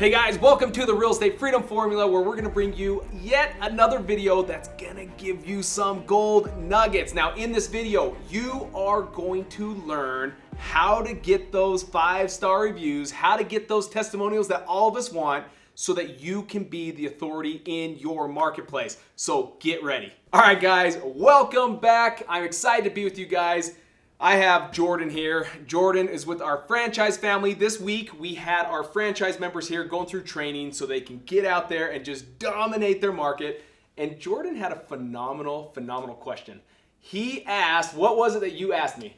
Hey guys, welcome to the Real Estate Freedom Formula, where we're gonna bring you yet another video that's gonna give you some gold nuggets. Now in this video, you are going to learn how to get those 5-star reviews, how to get those testimonials that all of us want, so that you can be the authority in your marketplace. So get ready. All right guys, welcome back. I'm excited to be with you guys. I have Jordan here. Jordan is with our franchise family. This week, we had our franchise members here going through training so they can get out there and just dominate their market. And Jordan had a phenomenal question. He asked, what was it that you asked me?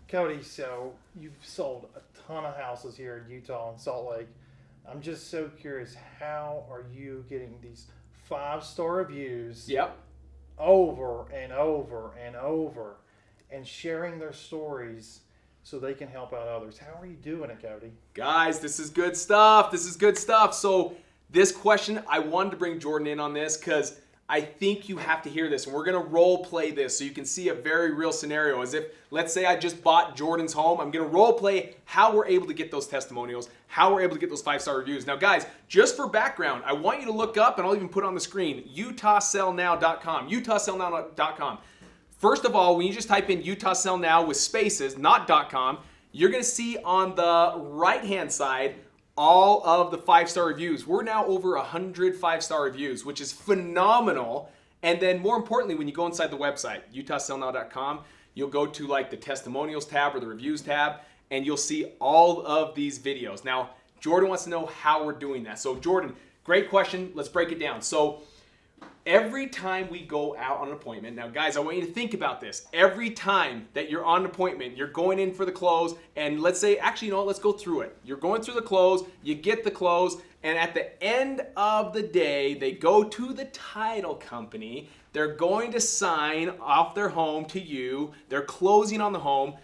Cody, so you've sold a ton of houses here in Utah and Salt Lake. I'm just so curious, how are you getting these 5-star reviews over and over and over, and sharing their stories so they can help out others? How are you doing it, Cody? Guys, this is good stuff. This is good stuff. So this question, I wanted to bring Jordan in on this because I think you have to hear this. And we're going to role play this so you can see a very real scenario. As if, let's say I just bought Jordan's home. I'm going to role play how we're able to get those testimonials, how we're able to get those 5-star reviews. Now guys, just for background, I want you to look up, and I'll even put on the screen, utahsellnow.com, utahsellnow.com. First of all, when you just type in Utah Sell Now with spaces, not .com, you're going to see on the right-hand side all of the 5-star reviews. We're now over 100 5-star reviews, which is phenomenal. And then more importantly, when you go inside the website, utahsellnow.com, you'll go to like the testimonials tab or the reviews tab, and you'll see all of these videos. Now, Jordan wants to know how we're doing that. So Jordan, great question. Let's break it down. So every time we go out on an appointment, now guys, I want you to think about this. Every time that you're on an appointment, you're going in for the close, and let's say, actually, you know what, let's go through it. You're going through the close, you get the close, and at the end of the day, they go to the title company, they're going to sign off their home to you, they're closing on the home.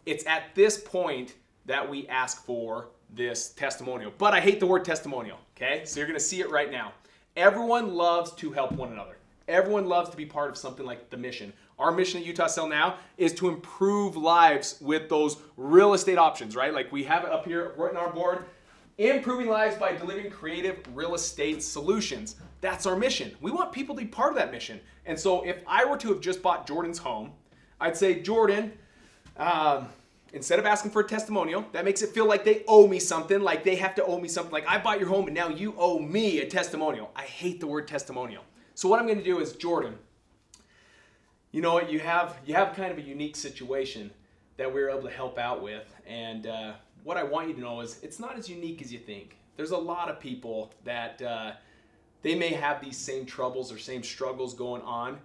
It's at this point that we ask for this testimonial. But I hate the word testimonial, okay? So you're gonna see it right now. Everyone loves to help one another. Everyone loves to be part of something like the mission. Our mission at Utah Sell Now is to improve lives with those real estate options, right? Like we have it up here right on our board, improving lives by delivering creative real estate solutions. That's our mission. We want people to be part of that mission. And so if I were to have just bought Jordan's home, I'd say, Jordan, instead of asking for a testimonial, that makes it feel like they owe me something, like they have to owe me something, like I bought your home and now you owe me a testimonial. I hate the word testimonial. So what I'm going to do is, Jordan, you know what, you have kind of a unique situation that we're able to help out with, and what I want you to know is it's not as unique as you think. There's a lot of people that they may have these same troubles or same struggles going on,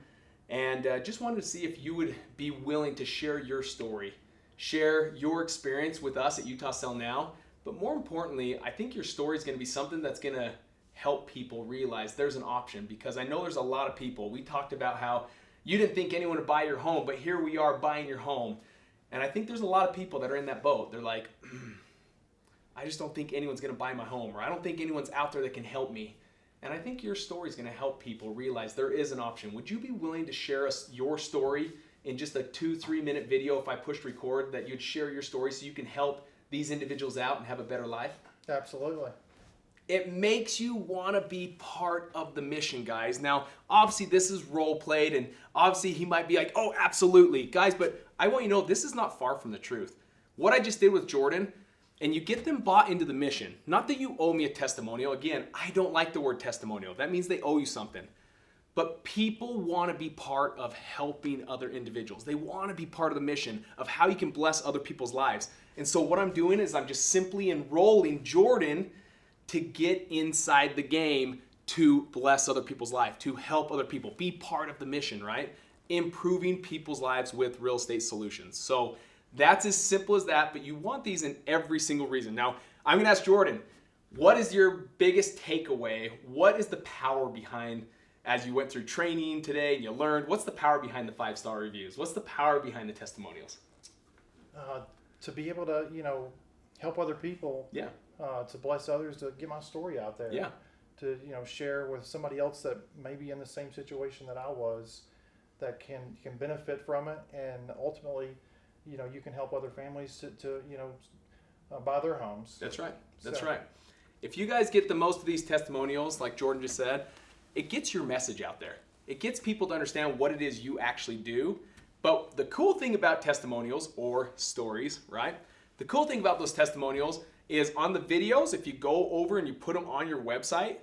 and just wanted to see if you would be willing to share your story. Share your experience with us at Utah Sell Now, but more importantly, I think your story is going to be something that's going to help people realize there's an option, because I know there's a lot of people. We talked about how you didn't think anyone would buy your home, but here we are buying your home. And I think there's a lot of people that are in that boat. They're like, I just don't think anyone's going to buy my home, or I don't think anyone's out there that can help me. And I think your story is going to help people realize there is an option. Would you be willing to share us your story in just a 2-3 minute video, if I pushed record, that you'd share your story so you can help these individuals out and have a better life? Absolutely. It makes you want to be part of the mission, guys. Now, obviously this is role played, and obviously he might be like, oh, absolutely. Guys, but I want you to know this is not far from the truth. What I just did with Jordan, and you get them bought into the mission. Not that you owe me a testimonial. Again, I don't like the word testimonial. That means they owe you something. But people want to be part of helping other individuals. They want to be part of the mission of how you can bless other people's lives. And so what I'm doing is I'm just simply enrolling Jordan to get inside the game to bless other people's life, to help other people, be part of the mission, right? Improving people's lives with real estate solutions. So that's as simple as that, but you want these in every single reason. Now, I'm going to ask Jordan, what is your biggest takeaway? What is the power behind, as you went through training today and you learned, what's the power behind the 5-star reviews? What's the power behind the testimonials? To be able to, help other people. Yeah. To bless others, to get my story out there. Yeah. To, share with somebody else that may be in the same situation that I was, that can benefit from it, and ultimately, you can help other families to buy their homes. That's right. That's right. if you guys get the most of these testimonials, like Jordan just said, it gets your message out there. It gets people to understand what it is you actually do. But the cool thing about testimonials or stories, right? The cool thing about those testimonials is on the videos, if you go over and you put them on your website,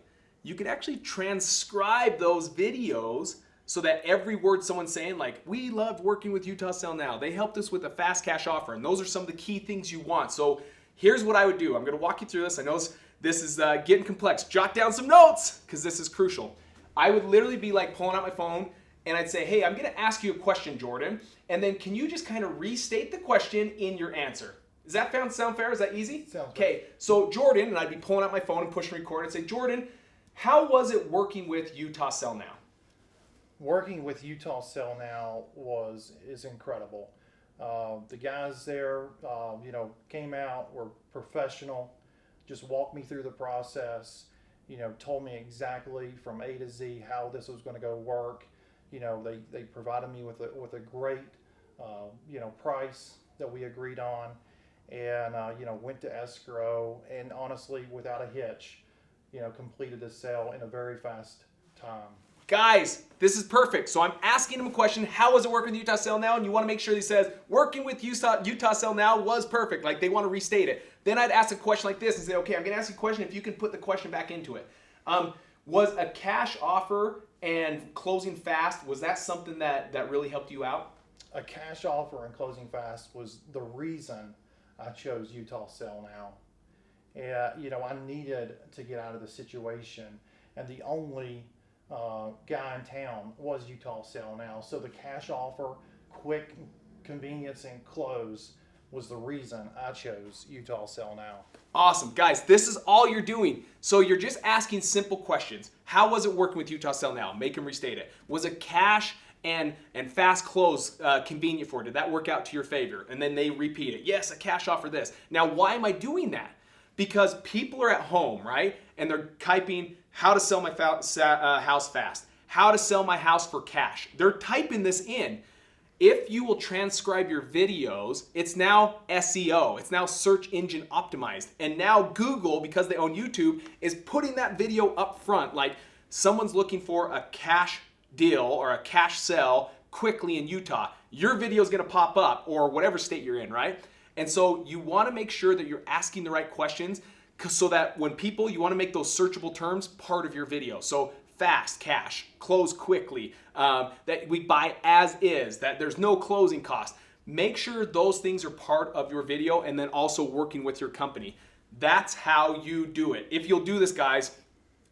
you can actually transcribe those videos so that every word someone's saying, like, we loved working with Utah Sell Now. They helped us with a fast cash offer. And those are some of the key things you want. So here's what I would do. I'm going to walk you through this. I know this is getting complex. Jot down some notes because this is crucial. I would literally be like pulling out my phone and I'd say, hey, I'm going to ask you a question, Jordan. And then can you just kind of restate the question in your answer? Does that sound fair? Is that easy? Sounds okay. So Jordan, and I'd be pulling out my phone and pushing record and say, Jordan, how was it working with Utah Sell Now? Working with Utah Sell Now is incredible. The guys there, came out, were professional, just walked me through the process, told me exactly from A to Z how this was going to go work. They provided me with a great, price that we agreed on, and went to escrow, and honestly, without a hitch, completed the sale in a very fast time. Guys, this is perfect. So I'm asking him a question, how was it working with Utah Sell Now? And you want to make sure he says, working with Utah Sell Now was perfect. Like, they want to restate it. Then I'd ask a question like this and say, okay, I'm going to ask you a question if you can put the question back into it. Was a cash offer and closing fast, was that something that really helped you out? A cash offer and closing fast was the reason I chose Utah Sell Now. I needed to get out of the situation, and the only guy in town was Utah Sell Now. So the cash offer, quick convenience, and close was the reason I chose Utah Sell Now. Awesome. Guys, this is all you're doing. So you're just asking simple questions. How was it working with Utah Sell Now? Make them restate it. Was a cash and fast close convenient for you? Did that work out to your favor? And then they repeat it. Yes, a cash offer this. Now, why am I doing that? Because people are at home, right? And they're typing how to sell my house fast, how to sell my house for cash. They're typing this in. If you will transcribe your videos, it's now SEO. It's now search engine optimized. And now Google, because they own YouTube, is putting that video up front. Like, someone's looking for a cash deal or a cash sell quickly in Utah. Your video is going to pop up, or whatever state you're in, right? And so you want to make sure that you're asking the right questions so that when you want to make those searchable terms part of your video. So fast cash, close quickly, that we buy as is, that there's no closing cost. Make sure those things are part of your video, and then also working with your company. That's how you do it. If you'll do this, guys,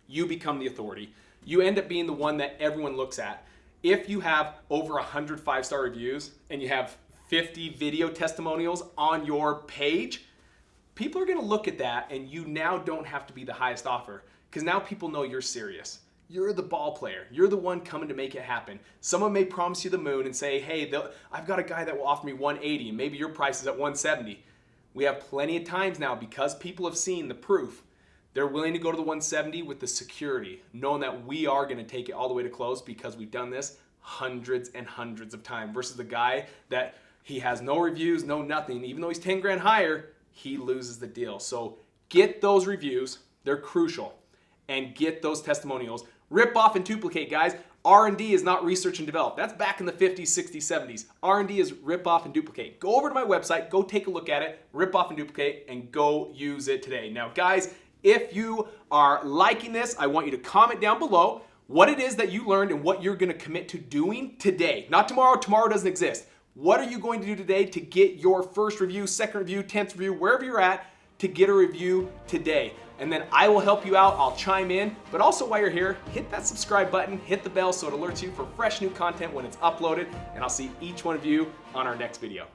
you become the authority. You end up being the one that everyone looks at. If you have over 100 5-star reviews and you have 50 video testimonials on your page, people are going to look at that, and you now don't have to be the highest offer, because now people know you're serious. You're the ball player. You're the one coming to make it happen. Someone may promise you the moon and say, hey, I've got a guy that will offer me 180, and maybe your price is at 170. We have plenty of times now, because people have seen the proof, they're willing to go to the 170 with the security, knowing that we are going to take it all the way to close, because we've done this hundreds and hundreds of times, versus the guy that he has no reviews, no nothing. Even though he's 10 grand higher, he loses the deal. So get those reviews. They're crucial. And get those testimonials. Rip off and duplicate, guys. R&D is not research and develop. That's back in the 50s, 60s, 70s. R&D is rip off and duplicate. Go over to my website, go take a look at it, rip off and duplicate, and go use it today. Now, guys, if you are liking this, I want you to comment down below what it is that you learned and what you're going to commit to doing today. Not tomorrow. Tomorrow doesn't exist. What are you going to do today to get your first review, second review, 10th review, wherever you're at, to get a review today? And then I will help you out. I'll chime in. But also, while you're here, hit that subscribe button, hit the bell so it alerts you for fresh new content when it's uploaded. And I'll see each one of you on our next video.